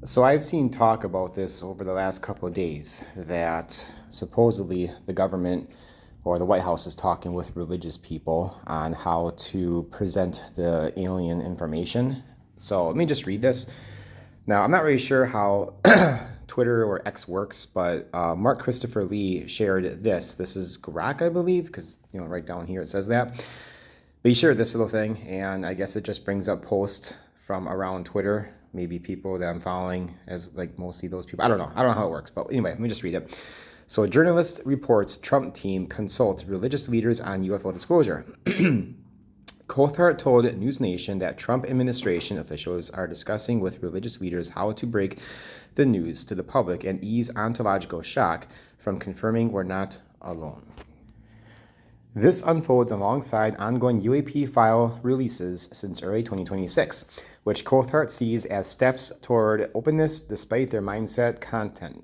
So I've seen talk about this over the last couple of days that supposedly the government or the White House is talking with religious people on how to present the alien information. So let me just read this. Now, I'm not really sure how Twitter or X works, but Mark Christopher Lee shared this. This is Grok, I believe, because right down here it says that. But he shared this little thing, and I guess it just brings up posts from around Twitter. Maybe people that I'm following as like mostly those people. I don't know how it works, but anyway, let me just read it. So a journalist reports Trump team consults religious leaders on UFO disclosure. Coulthard told News Nation that Trump administration officials are discussing with religious leaders how to break the news to the public and ease ontological shock from confirming we're not alone. This unfolds alongside ongoing UAP file releases since early 2026, which Coulthard sees as steps toward openness despite their modest content.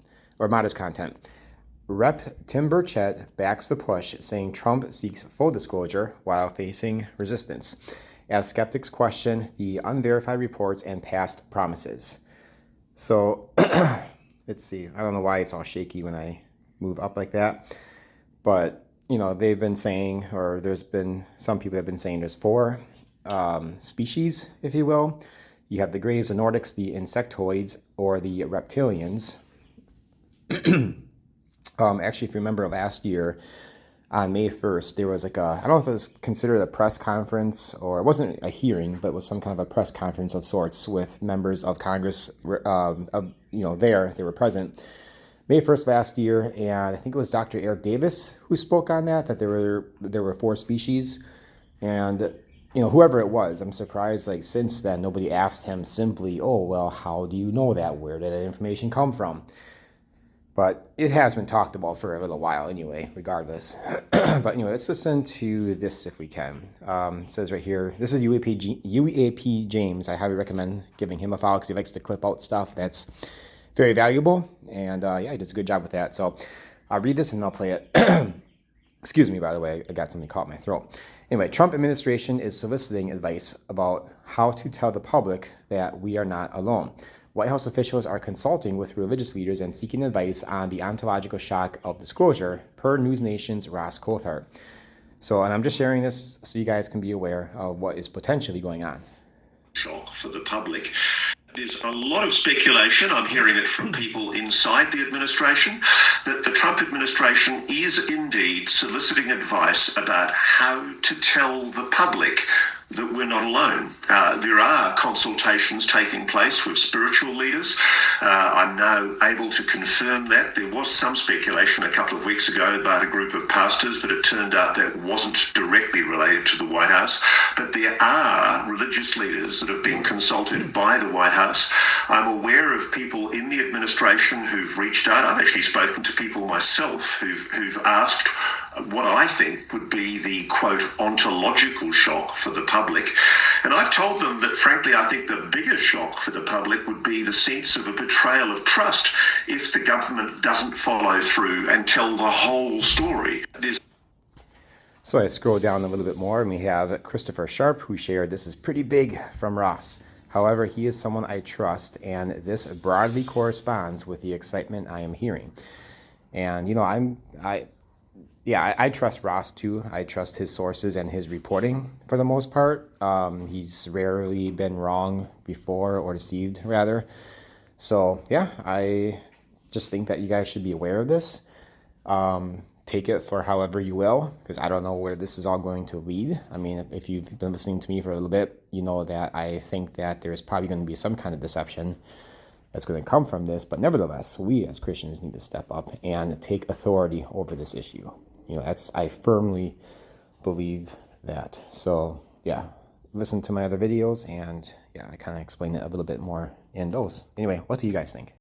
Rep. Tim Burchett backs the push, saying Trump seeks full disclosure while facing resistance, as skeptics question the unverified reports and past promises. So, let's see. I don't know why it's all shaky when I move up like that, but they've been saying, or there's been some people have been saying there's four species, if you will. You have the Greys, the Nordics, the insectoids, or the reptilians. Actually, if you remember last year, on May 1st, there was I don't know if it was considered a press conference, or it wasn't a hearing, but it was some kind of a press conference of sorts with members of Congress, they were present. May 1st last year, and I think it was Dr. Eric Davis who spoke on that there were four species, and whoever it was, I'm surprised since then nobody asked him simply, oh well, how do you know that? Where did that information come from? But it has been talked about for a little while anyway, regardless. But let's listen to this if we can. It says right here, this is UAP James. I highly recommend giving him a follow because he likes to clip out stuff that's very valuable. And he does a good job with that. So I'll read this and I'll play it. Excuse me, by the way, I got something caught in my throat. Anyway, Trump administration is soliciting advice about how to tell the public that we are not alone. White House officials are consulting with religious leaders and seeking advice on the ontological shock of disclosure, per News Nation's Ross Coulthard. And I'm just sharing this so you guys can be aware of what is potentially going on. Shock for the public. There's a lot of speculation, I'm hearing it from people inside the administration, that the Trump administration is indeed soliciting advice about how to tell the public that we're not alone. There are consultations taking place with spiritual leaders. I'm now able to confirm that. There was some speculation a couple of weeks ago about a group of pastors, but it turned out that wasn't directly related to the White House. But there are religious leaders that have been consulted by the White House. I'm aware of people in the administration who've reached out. I've actually spoken to people myself who've asked what I think would be the, quote, ontological shock for the public. And I've told them that, frankly, I think the biggest shock for the public would be the sense of a betrayal of trust if the government doesn't follow through and tell the whole story. So I scroll down a little bit more, and we have Christopher Sharp, who shared, this is pretty big from Ross. However, he is someone I trust, and this broadly corresponds with the excitement I am hearing. And, I trust Ross too. I trust his sources and his reporting for the most part. He's rarely been wrong before, or deceived rather. So I just think that you guys should be aware of this. Take it for however you will, because I don't know where this is all going to lead. I mean, if you've been listening to me for a little bit, you know that I think that there's probably going to be some kind of deception that's going to come from this. But nevertheless, we as Christians need to step up and take authority over this issue. I firmly believe that. So listen to my other videos, and I kind of explain it a little bit more in those. Anyway, what do you guys think?